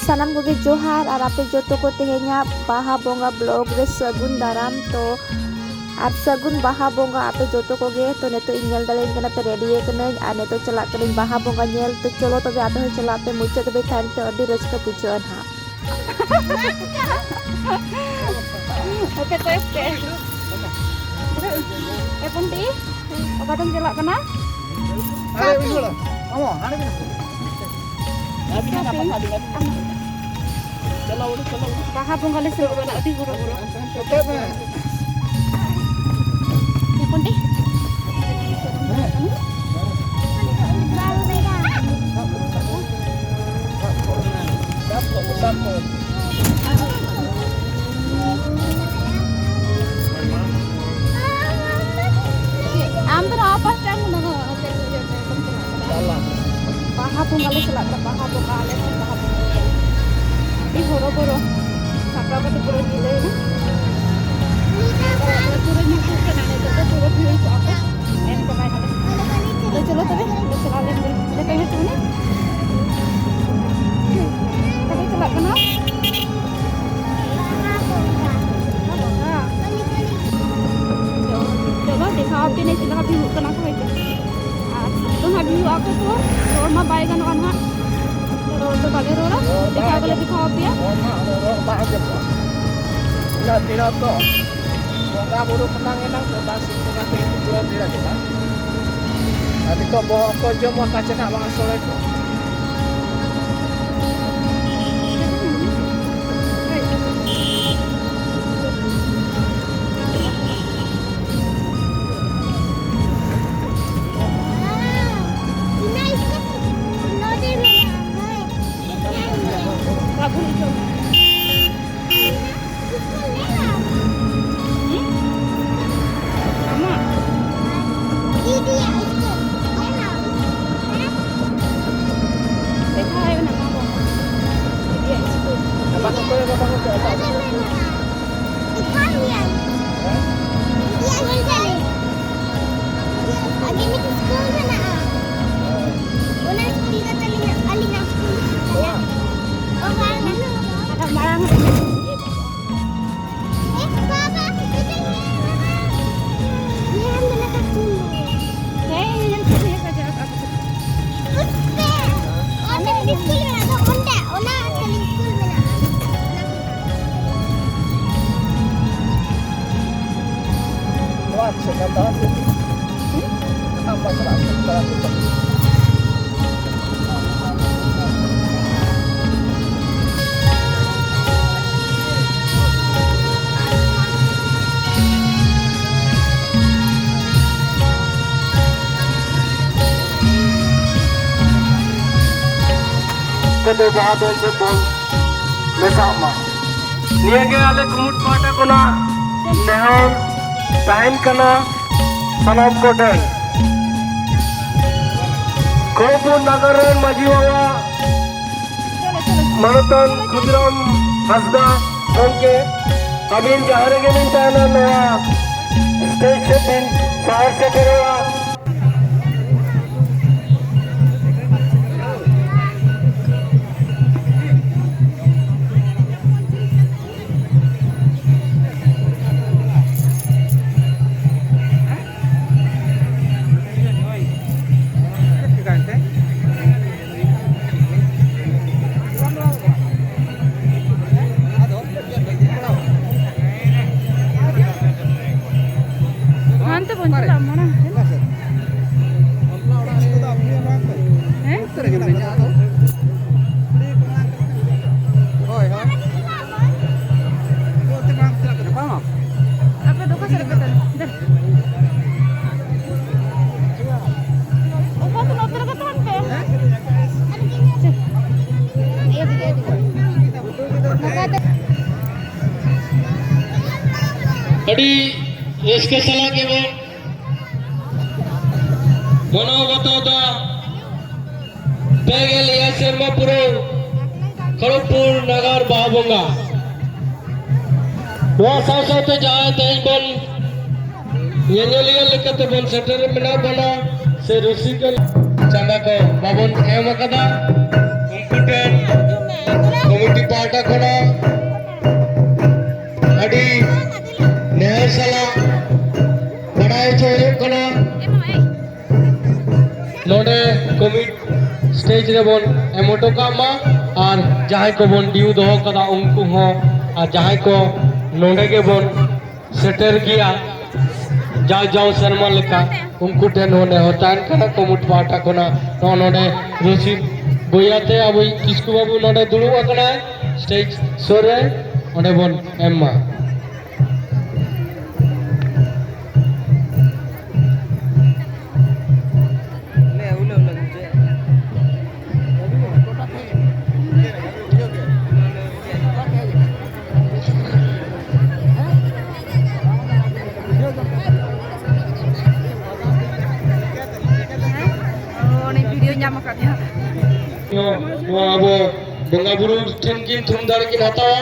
sanam koge johar ar ape joto ko tehenya baha bonga blog re sagun daram to ar sagun baha bonga ape joto koge to neto inyal dalen kana pe ready kana ar neto chalak kana baha bonga nyel to cholo tobe ape ho chalak pe mucha tobe than pe odi raska pujon ha. Oke tes ke. Pundi? Kadang chalak kana? Are ini loh. Amo, are ini. चलो baha bonga le selo bana odi guru-guru. Pundi? Am to apa tang nang baha bonga le sela baha bonga le baha bonga. Di horo-horo sakra ka to pura nile na. Pura nyuku kana ne to pura pura ko apa. En ko mai hale. To chalo tobe to chala le le pe tu ne. Kabe chala kana? Coba देखा आपके नहीं चला अभी करना था itu. तो अभी आपको तो रोड में बाइक का ना रोड तो काले रोड देखा बोले दिखाओ आप ya. Tidak tidak to. Enggak buru kenang enang rotasi dengan tujuan tidak kita. Nanti kok bawa kok jom kaca nak bang soleh kok. Kado bahadur betul, mesama. Niaga ale kumut pata kona, nehor, tahin kana, sanam kodan. Kopur nagaran majiwa, manutan kudiram hasda, onke, abin jahare ke mintana noa, station sahar se kerewa. अड़ी इसके सलाह के वो मनोगतोदा पेगल या सेमापुरो खड़गपुर नगर बाबोंगा वो साथ जाए तेज बन ये लिया लिखते बन सेंटर में ना बना से रुसिकल चंदा को बाबन एम कदा कंप्यूटर पाटा खना अड़ी नेहर सला बड़ाई चोरी कना नोडे कोविड स्टेज रे बोन एमोटो कामा और जहां को बोन डिउ दोहो कदा उनको हो और जहां को नोडे के बोन सेटर किया जाओ जाओ शर्मा लेका उनको टेन होने होता है कना कोमुट पाटा कोना नोडे रुचि बोयाते अब किसको बाबू नोडे दुड़ू अकना स्टेज सोरे ओडे बोन एम्मा अब बंगा बुरु ठेन किन थुम दाड़ किन हतावा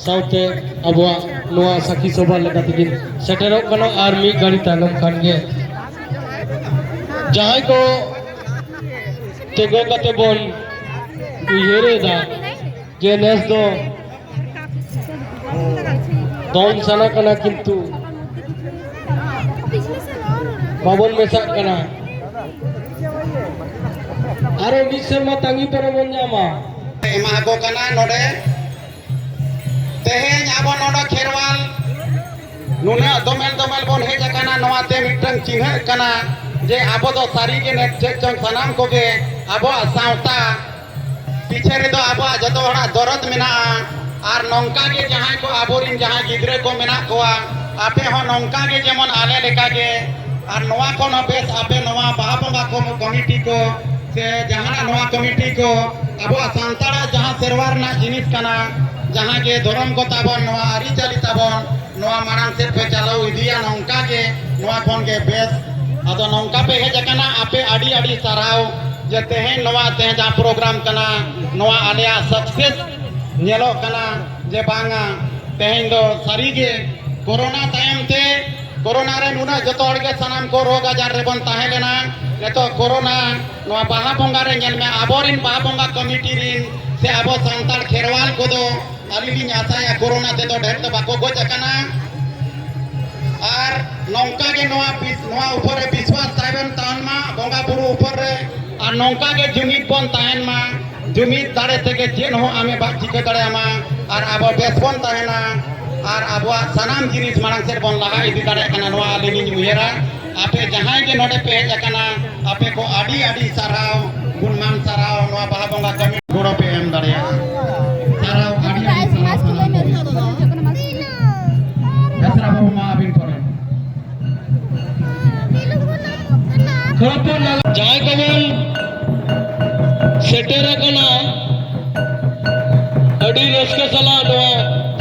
साउते अबवा नोआ सखी सभा लेका तिकिन सेटेरो कनो आर मी गाड़ी तालम खान गे जहां को तेगो कते बोन उयरे दा जे नेस दो दोन सना कना किंतु बाबन मेसा कना आरो मिसरमा तांगी पर बोन जामा एमा को कना नोडे तेहेन आबो नोडो खेरवाल नुना दोमेल दोमेल बोन हेज कना नवाते मिटंग चिन्ह कना जे आबो दो सारी के नेट चेक चंग सनाम को के आबो सावता पीछे रे दो आबो जतो हड़ा दरद मेना आर नंका के जहां को आबोरिन जहां गिदरे को मेना कोआ आपे हो नंका के जेमन आले लेका के आर नवा कोन बेस आपे नवा बाबा को कमिटी को से जहां नवा कमिटी को अब सांताड़ा जहां सेरवार ना जिनिस कना जहां के धर्म को ताबन नवा आरी चली ताबन नवा मारांग से पे चलो इदिया नौका के नवा कोन के बेस अदो नौका पे हे जकना आपे आडी आडी सराव जे तेहे नवा ते जा प्रोग्राम कना नवा आलिया सक्सेस नेलो कना जे बांगा तेहे दो सारी के कोरोना टाइम ते कोरोना रे नुना जतो हड़ के सनाम को रोग आजार रे बन ताहे लेना नेतो कोरोना नवा बाहा बोंगा रे नेल में आबोरिन बाहा बोंगा कमिटी रिन से आबो सांताल खेरवाल को दो अलिलिन आशा या कोरोना ते तो ढेर तो बाको गोज कना आर नौका के नवा ऊपर रे विश्वास ताबन तान मा बोंगा बुरु ऊपर रे आर नौका के जुमित बन ताहन मा जुमित दाड़े ते के जेन हो आमे बात चिके दड़े मा आर आबो बेस बन ताहेना आर आबो सनाम जिनिस मारंग से बन लगा इदी दड़े कना नवा अलिलिन उयरा आपे जहां के नोडे पे जकना आपे को आडी आडी सराव गुणमान सराव नवा बाहा बोंगा कमी गोड़ो पे एम दड़िया सराव आडी आडी सराव दसरा बाबू मा अबिन करे खरपुर लगा जाय कबन सेटेर कना अडी रस्के सला नवा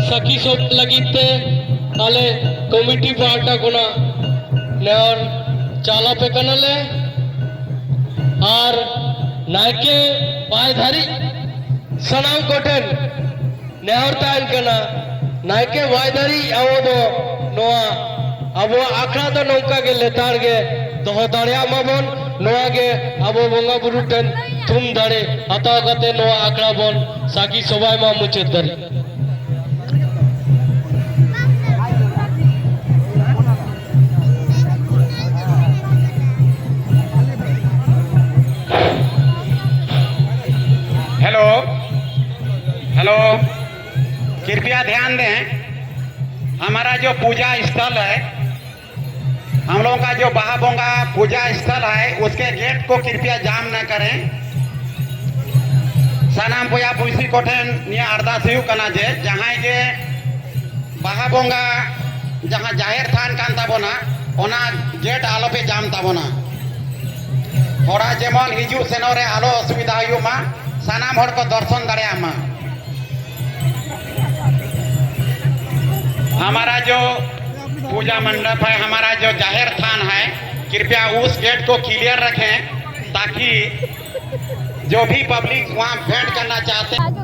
सखी सब लगिते आले कमिटी पार्टा कोना नेर चाला पे कनले और नायके वायधारी सनाम कोटेन नेहर तान कना नायके वायधारी आवो दो नोआ अब आखड़ा तो नौका के लेतार गे दोहो दाड़िया माबन नोआ गे अब बोंगा बुरु टेन थुम दाड़े हता कते नोआ आखड़ा बोन साकी सबाई मा मुचे दरी हेलो हेलो कृपया ध्यान दें हमारा जो पूजा स्थल है हम लोगों का जो बाहा बोंगा पूजा स्थल है उसके गेट को कृपया जाम न करें सनाम पोया पुइसी कोठेन निया अरदास कना जे जहां के बाहा बोंगा जहां जाहिर थान कान ताबोना ओना गेट आलो पे जाम ताबोना थोड़ा जेमन हिजू सेनो रे आलो असुविधा हुई मा सनाम हड़ को दर्शन दाड़िया मा हमारा जो पूजा मंडप है हमारा जो जाहिर थान है कृपया उस गेट को क्लियर रखें ताकि जो भी पब्लिक वहाँ भेंट करना चाहते हैं